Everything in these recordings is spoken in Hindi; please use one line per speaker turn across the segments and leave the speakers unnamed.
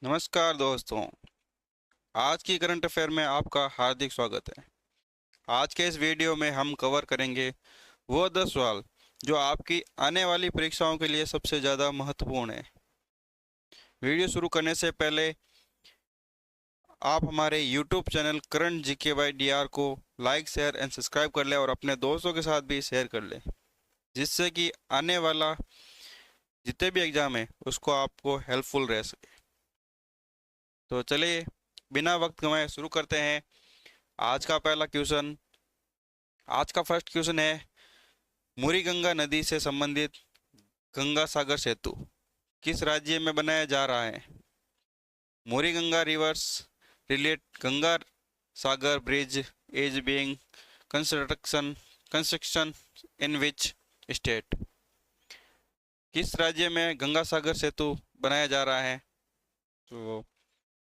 नमस्कार दोस्तों। आज की करंट अफेयर में आपका हार्दिक स्वागत है। आज के इस वीडियो में हम कवर करेंगे वो 10 सवाल जो आपकी आने वाली परीक्षाओं के लिए सबसे ज़्यादा महत्वपूर्ण है। वीडियो शुरू करने से पहले आप हमारे YouTube channel current GK by DR को लाइक शेयर एंड सब्सक्राइब कर लें और अपने दोस्तों के साथ भी शेयर कर लें, जिससे कि आने वाला जितने भी एग्ज़ाम है उसको आपको हेल्पफुल रह सके। तो चलिए बिना वक्त गंवाए शुरू करते हैं। आज का पहला क्वेश्चन, आज का फर्स्ट क्वेश्चन है, मुरी गंगा नदी से संबंधित गंगा सागर सेतु किस राज्य में बनाया जा रहा है? Muri Ganga rivers relate Ganga Sagar bridge is being construction in which state? किस राज्य में गंगा सागर सेतु बनाया जा रहा है? तो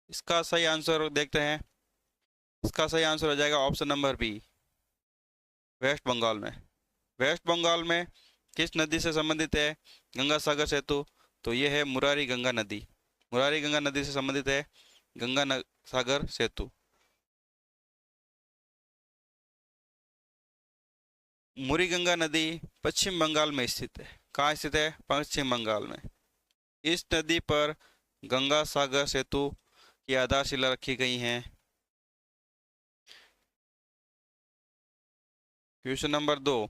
इसका सही आंसर देखते हैं। इसका सही आंसर हो जाएगा option number B, West Bengal में। वेस्ट बंगाल में किस नदी से संबंधित है गंगा सागर सेतु? तो ये है मुरारी गंगा नदी। मुरारी गंगा नदी से संबंधित है सागर सेतु। मुरी गंगा नदी पश्चिम बंगाल में स्थित है। कहाँ स्थित है? पश्चिम बंगाल में। इस नदी पर गंगा सागर सेतु की आधारशिला रखी गई है। Question number 2,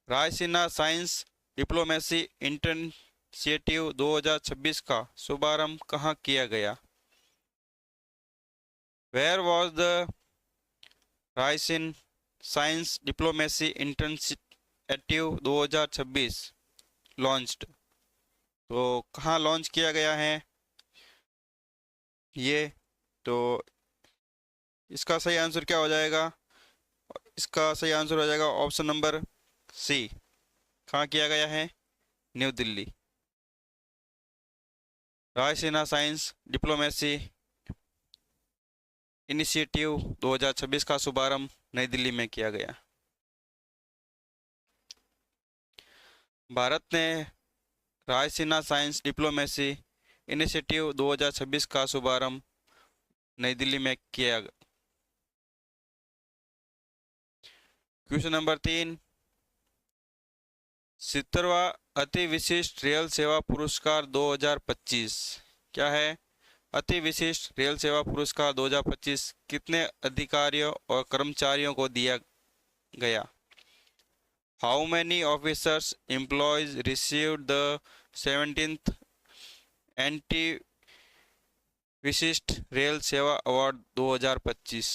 Raisina science diplomacy internship 2026 का शुभारंभ कहाँ किया गया? Where was the Raisina science diplomacy internship 2026 launched? तो कहाँ लॉन्च किया गया है ये? तो इसका सही आंसर क्या हो जाएगा? इसका सही आंसर हो जाएगा ऑप्शन नंबर सी। कहाँ किया गया है? New Delhi. Raisina science diplomacy initiative 2026 का शुभारंभ नई दिल्ली में किया गया। भारत ने रायसीना साइंस डिप्लोमेसी इनिशिएटिव 2026 का शुभारंभ नई दिल्ली में किया। क्वेश्चन नंबर 3, 70वां अति विशिष्ट रेल सेवा पुरस्कार 2025 क्या है? अति विशिष्ट रेल सेवा पुरस्कार 2025 कितने अधिकारियों और कर्मचारियों को दिया गया? How many officers employees received the 17th anti विशिष्ट रेल सेवा अवार्ड 2025?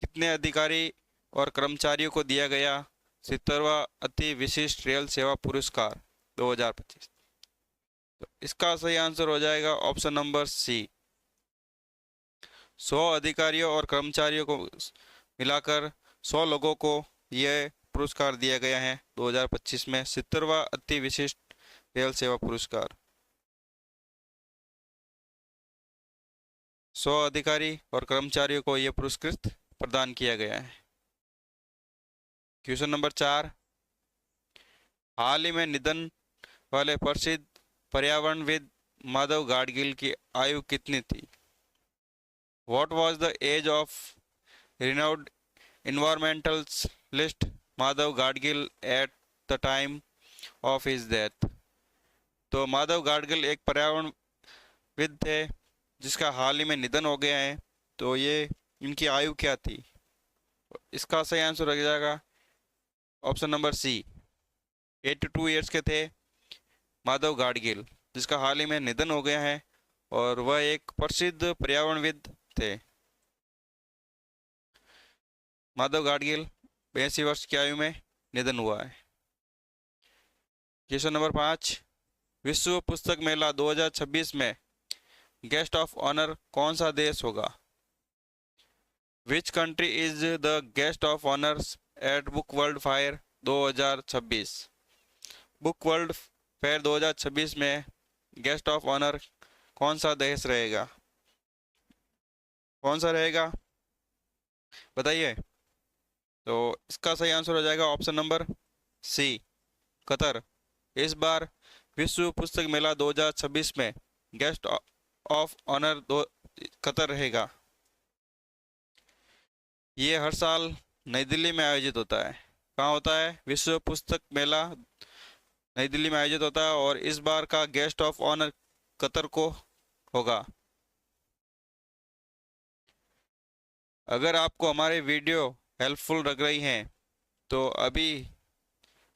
कितने अधिकारी और कर्मचारियों को दिया गया 70वां अति विशिष्ट रेल सेवा पुरस्कार 2025? तो इसका सही आंसर हो जाएगा ऑप्शन नंबर सी, 100 अधिकारियों और कर्मचारियों को मिलाकर 100 लोगों को यह पुरस्कार दिया गया है 2025 में, 70वां अति विशिष्ट रेल सेवा पुरस्कार। 100 अधिकारी और कर्मचारियों को यह पुरस्कृत प्रदान किया गया है। क्वेश्चन नंबर 4, हाल ही में निधन वाले प्रसिद्ध पर्यावरणविद माधव गाडगिल की आयु कितनी थी? What was the age of renowned environmentalist Madhav Gadgil at the time of his death? तो माधव गाडगिल एक पर्यावरणविद थे जिसका हाल ही में निधन हो गया है। तो ये इनकी आयु क्या थी? इसका सही आंसर हो जाएगा ऑप्शन नंबर सी, 82 ईयर्स के थे माधव गाडगिल, जिसका हाल ही में निधन हो गया है और वह एक प्रसिद्ध पर्यावरणविद थे। माधव गाडगिल 82 वर्ष की आयु में निधन हुआ है। क्वेश्चन नंबर 5, विश्व पुस्तक मेला 2026 में गेस्ट ऑफ ऑनर कौन सा देश होगा? Which country is the guest of honours at book world fair 2026? Book world fair 2026 में गेस्ट ऑफ ऑनर कौन सा देश रहेगा? कौन सा रहेगा बताइए। तो इसका सही आंसर हो जाएगा ऑप्शन नंबर सी, कतर। इस बार विश्व पुस्तक मेला 2026 में गेस्ट ऑफ ऑनर कतर रहेगा? ये हर साल नई दिल्ली में आयोजित होता है। कहाँ होता है? विश्व पुस्तक मेला नई दिल्ली में आयोजित होता है और इस बार का गेस्ट ऑफ ऑनर कतर को होगा। अगर आपको हमारे वीडियो हेल्पफुल लग रही हैं तो अभी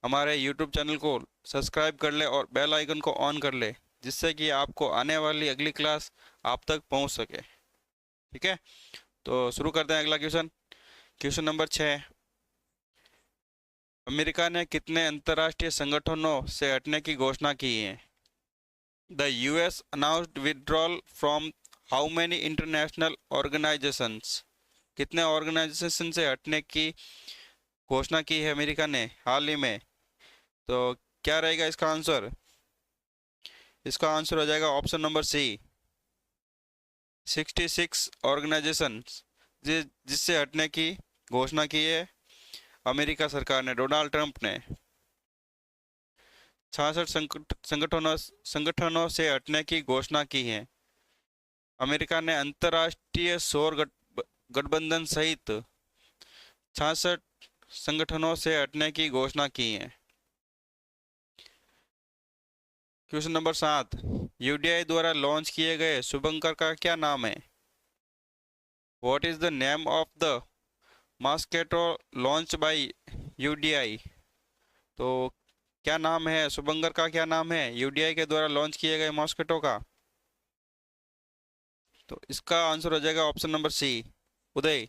हमारे YouTube चैनल को सब्सक्राइब कर ले और बेल आइकन को ऑन कर ले, जिससे कि आपको आने वाली अगली क्लास आप तक पहुंच सके। ठीक है, तो शुरू करते हैं अगला क्वेश्चन। क्वेश्चन नंबर 6, अमेरिका ने कितने अंतर्राष्ट्रीय संगठनों से हटने की घोषणा की है? The US announced withdrawal from how many international organisations? कितने ऑर्गेनाइजेशन से हटने की घोषणा की है अमेरिका ने हाल ही में? तो क्या रहेगा इसका आंसर? इसका आंसर हो जाएगा ऑप्शन नंबर सी, 66 ऑर्गेनाइजेशन जिससे हटने की घोषणा की है अमेरिका सरकार ने, डोनाल्ड ट्रंप ने। 66 संगठनों से हटने की घोषणा की है अमेरिका ने। अंतर्राष्ट्रीय सौर गठबंधन सहित 66 संगठनों से हटने की घोषणा की है। क्वेश्चन नंबर 7, यूडीआई द्वारा लॉन्च किए गए शुभंकर का क्या नाम है? What is the name of the mosquito launch by UDI? तो क्या नाम है शुभंकर का? क्या नाम है यूडीआई के द्वारा लॉन्च किए गए मॉस्किटो का? तो इसका आंसर हो जाएगा ऑप्शन नंबर सी, उदय।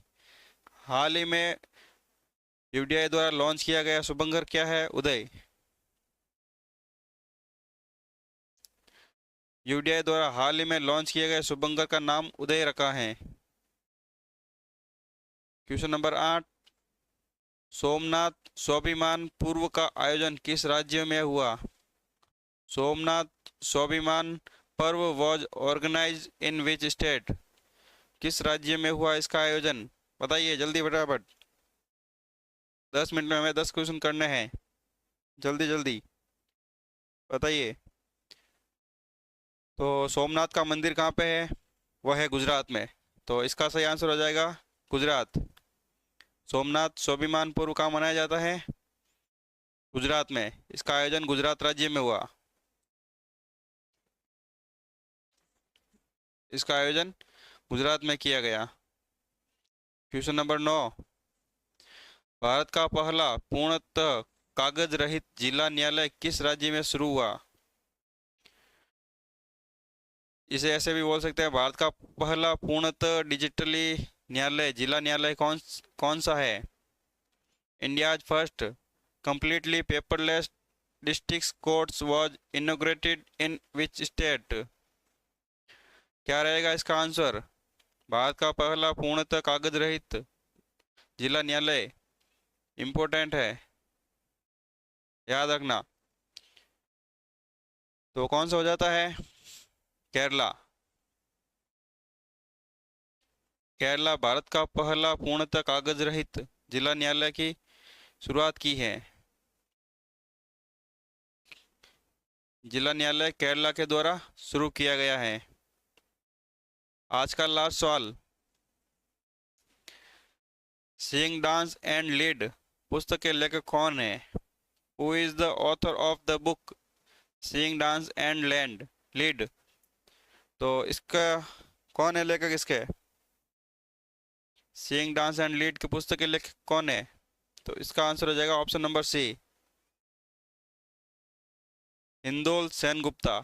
हाल ही में यूडीआई द्वारा लॉन्च किया गया शुभंकर क्या है? उदय। यूडीआई द्वारा हाल ही में लॉन्च किए गए शुभंकर का नाम उदय रखा है। क्वेश्चन नंबर 8, सोमनाथ स्वाभिमान पर्व का आयोजन किस राज्य में हुआ? Somnath Swabhiman Parv was organise in which state? किस राज्य में हुआ इसका आयोजन? बताइए जल्दी फटाफट, 10 मिनट में हमें 10 क्वेश्चन करने हैं, जल्दी जल्दी बताइए। तो सोमनाथ का मंदिर कहाँ पे है? वह है गुजरात में, तो इसका सही आंसर हो जाएगा गुजरात। सोमनाथ स्वाभिमान पर्व कहाँ मनाया जाता है? गुजरात में। इसका आयोजन गुजरात राज्य में हुआ। इसका आयोजन गुजरात में किया गया। क्वेश्चन नंबर 9, भारत का पहला पूर्णतः कागज रहित जिला न्यायालय किस राज्य में शुरू हुआ? इसे ऐसे भी बोल सकते हैं, भारत का पहला पूर्णतः डिजिटली न्यायालय जिला न्यायालय कौन सा है? India's first completely paperless district courts was inaugurated in which state? क्या रहेगा इसका आंसर? भारत का पहला पूर्णतः कागज रहित जिला न्यायालय इम्पोर्टेंट है, याद रखना। तो कौन सा हो जाता है? केरला। केरला भारत का पहला पूर्णतः कागज रहित जिला न्यायालय की शुरुआत की है। जिला न्यायालय केरला के द्वारा शुरू किया गया है। आज का लास्ट सवाल, सिंग डांस एंड लीड पुस्तक के लेखक कौन है? Who is the author of the book sing dance and lead? तो इसका कौन है लेखक इसके? सिंग डांस एंड लीड की पुस्तक के लेखक कौन है? तो इसका आंसर हो जाएगा option number C, Hindol Sengupta.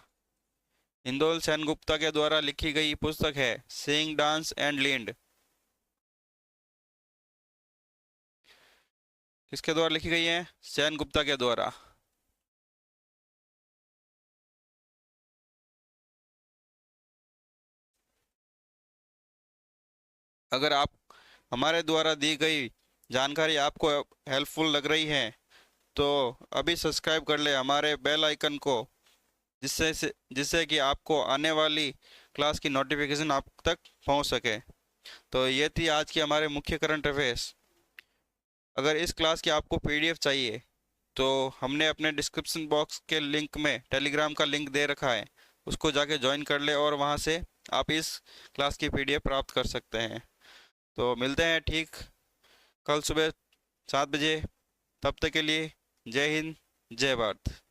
Hindol Sengupta के द्वारा लिखी गई पुस्तक है सिंग डांस एंड लीड। किसके द्वारा लिखी गई है? सेनगुप्ता के द्वारा। अगर आप हमारे द्वारा दी गई जानकारी आपको हेल्पफुल लग रही है तो अभी सब्सक्राइब कर ले हमारे बेल आइकन को, जिससे कि आपको आने वाली क्लास की नोटिफिकेशन आप तक पहुंच सके। तो ये थी आज की हमारे मुख्य करंट अफेयर्स। अगर इस क्लास की आपको पीडीएफ चाहिए तो हमने अपने डिस्क्रिप्शन बॉक्स के लिंक में टेलीग्राम का लिंक दे रखा है, उसको जाके ज्वाइन कर ले और वहाँ से आप इस क्लास की PDF प्राप्त कर सकते हैं। तो मिलते हैं ठीक कल सुबह 7 बजे। तब तक के लिए जय हिंद, जय भारत।